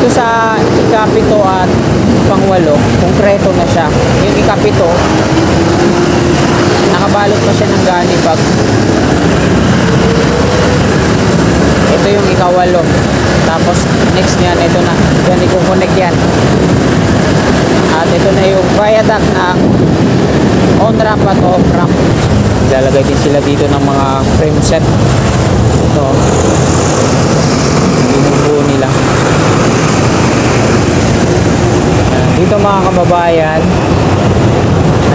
dito sa ikapito at pangwalo, konkreto na siya. Yung ikapito, nakabalot pa siya ng gani bag. Ito yung ikawalo. Tapos next niyan, ito na. Yan, i-connect yan. At ito na yung viaduct ng on-ramp at off-ramp. Lalagay din sila dito ng mga frame set. Ito. Binubuo nila. Dito mga kababayan,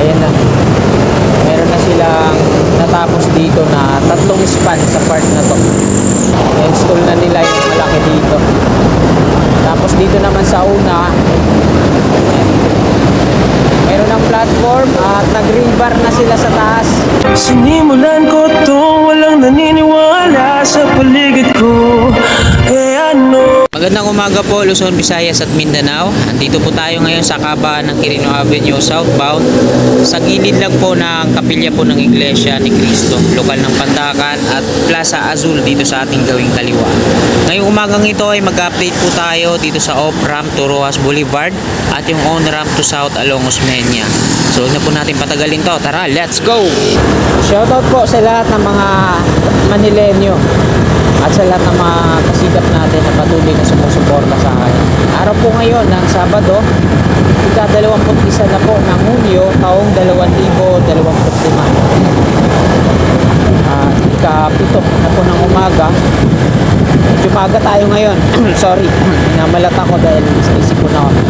ayan na. Meron na silang natapos dito na 3 span sa part na to. I-install na nila yung malaki dito. Tapos dito naman sa una, meron ng platform at nag-rebar na sila sa taas. Sinimulan ko to, walang naniniwala sa paligid ko. Ano? Magandang umaga po Luzon, Visayas at Mindanao. Andito po tayo ngayon sa kahabaan ng Quirino Avenue southbound. Sa gilid lang po ng kapilya po ng Iglesia ni Cristo, lokal ng Pandakan at Plaza Azul dito sa ating gawing kaliwa. Ngayong umagang ito ay mag-update po tayo dito sa off-ramp to Rojas Boulevard at yung on-ramp to South along Osmeña. So huwag na po natin patagalin to. Tara, let's go! Shoutout po sa lahat ng mga Manilenyo at sa lahat ng mga kasigap natin na patuloy na sumusuporta sa akin. Araw po ngayon ng Sabado, ika-21 na po ng Hunyo, taong 2025. Ika-7 na po ng umaga. Medyo maaga tayo ngayon. Sorry, namalat ako dahil isip ko na ako.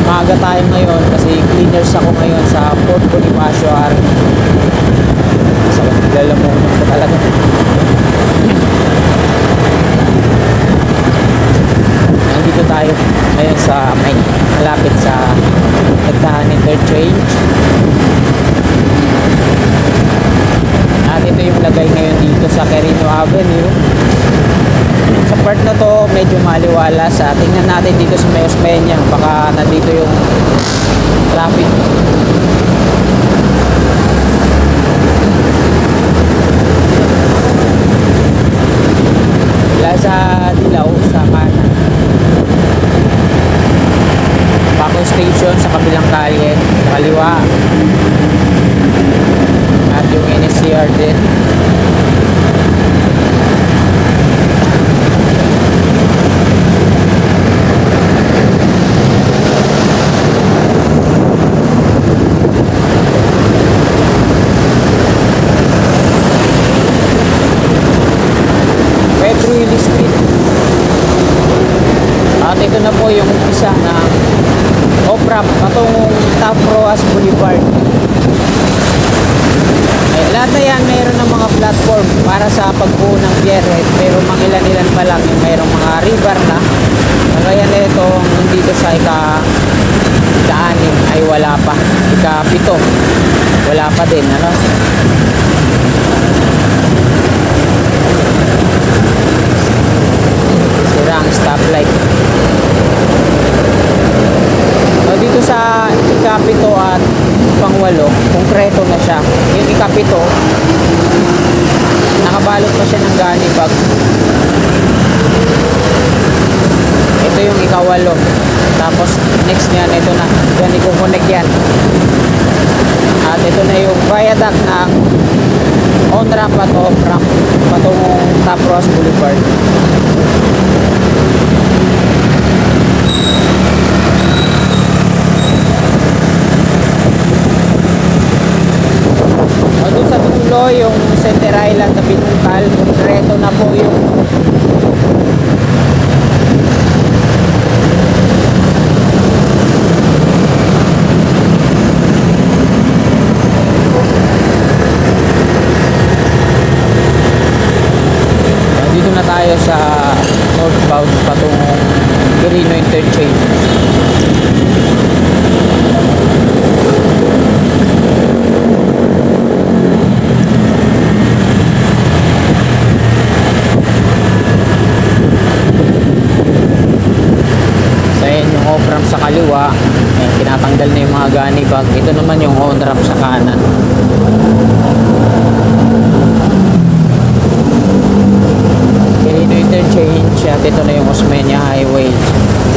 Maaga tayo ngayon kasi cleaners ako ngayon sa Fort Bonifacio Army. Sa lalamunan ko talaga. Nandito tayo ngayon sa malapit sa Nagdahan Interchange. At ito yung lagay ngayon dito sa Quirino Avenue. Sa part na to medyo maliwala sa tingnan natin dito sa may Osmeña, baka nandito yung traffic. Plaza Dilaw sa kanan, Paco Station sa kabilang kalye, sa kaliwa, at yung NSCR din. At ito na po yung isa na off-ramp patungong Top Rojas Boulevard. Lahat na yan mayroon ng mga platform para sa pagbuo ng pierhead, pero mangilan-ilan pa lang yung mayroong mga rebar na. Kaya na ito nandito sa ika-6 ay wala pa, ika-7 wala pa din, ano? Sirang stoplight. So, dito sa ikapito at pangwalo, konkreto na siya. Yung ikapito, nakabalot pa siya ng gani bag. Ito yung ikawalo. Tapos next niyan, ito na. Yan, i-connect yan. At ito na yung viaduct ng on-ramp at off-ramp patungong Top Rojas Boulevard. Doon sa dulo yung Center Island na Binungkal, konkreto na po yung dito na tayo sa northbound patungong Quirino Interchange. off-ramp sa kaliwa, eh, tinatanggal na yung mga gani bag. Ito naman yung on-ramp sa kanan. Quirino interchange at ito na yung Osmeña Highway.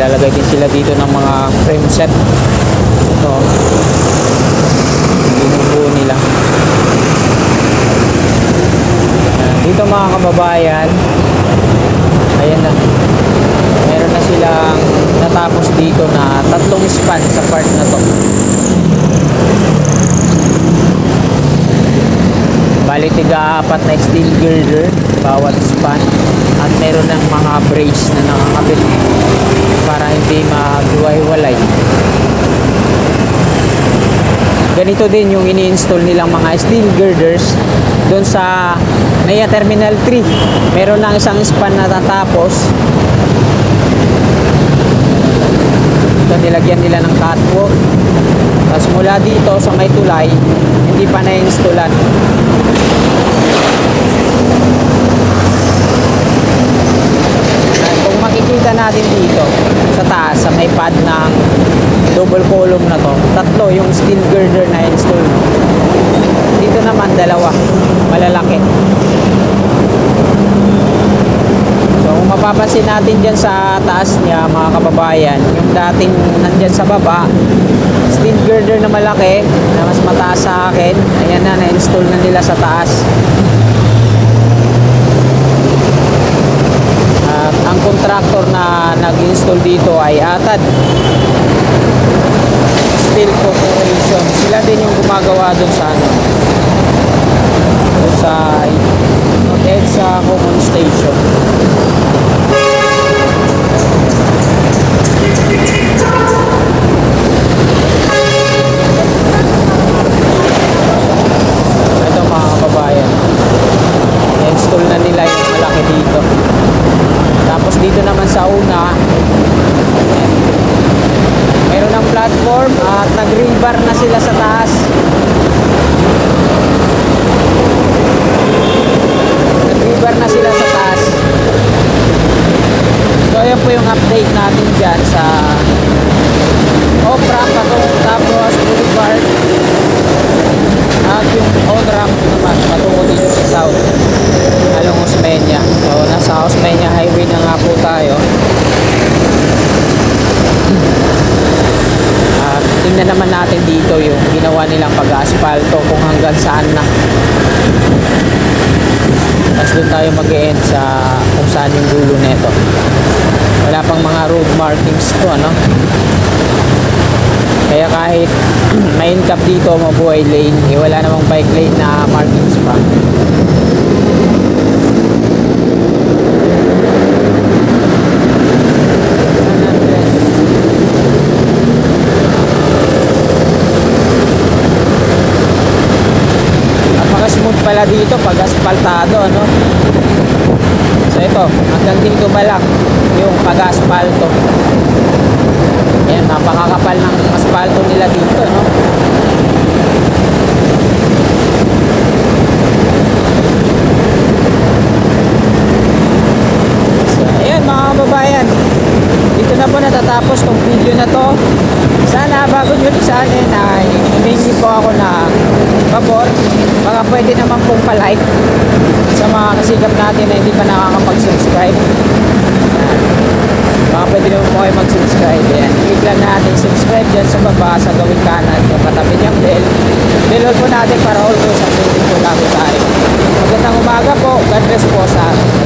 Lalagay din sila dito ng mga frame set. Ito, binubuo nila. Dito mga kababayan, ayan na, meron na silang natapos dito na 3 span sa part na to. Bali tiga-4 na steel girder bawat span at meron ng mga brace na nakakabit para hindi maghiwa-hiwalay. Ganito din yung ini-install nilang mga steel girders doon sa NAIA Terminal 3. Meron ng isang span na tatapos. Ito, nilagyan nila ng catwalk. Tapos mula dito sa may tulay, hindi pa na-installan. Kung makikita natin dito sa taas, sa may pad ng double column na to, 3 yung steel girder na install, no? Dito naman 2 malalaki. So kung mapapansin natin dyan sa taas niya mga kababayan, yung dating nandyan sa baba steel girder na malaki na mas mataas sa akin, ayan na, na-install na nila sa taas. At ang contractor na nag-install dito ay ATAD Steel Corporation. Sila din yung gumagawa dun sa ano, dun sa EDSA Common Station. Ito mga kababayan, na-install na nila yung malaki dito. Tapos dito naman sa una, meron ng platform at nag-rebar na sila sa taas. Nag-rebar na sila sa taas. So ayan po yung update natin dyan sa off-ramp tapos boulevard at yung on-ramp naman patungo dito sa south along Osmeña. So nasa Osmeña Highway na nga po tayo. At tingnan naman natin dito yung ginawa nilang pag-asphalto kung hanggang saan na. Tapos doon tayo mag-e-end sa kung saan yung dulo neto. Wala pang mga road markings to, ano? Kaya kahit main cap dito, mabuhay lane, eh, wala namang bike lane na markings pa. Napaka-smooth pala dito pag asphaltado, ano? So ito, hanggang dito pa lang yung pag-asphalto. Ayan, napakakapal ng asphalto nila dito, no? So, ayan mga kababayan, dito na po natatapos tong video na to. Sana bago nyo sa akin ay humingi po ako na pabor, baka pwede naman pong palike sa mga kasigap natin na hindi pa nakakapag-subscribe. Baka pwede naman po kayo mag-subscribe. Ayan, click lang natin subscribe dyan sa baba sa gawing kanan, kapatabi niyang bell. Bell po natin para always updated po lagi tayo. Magandang umaga po, God bless po sa atin.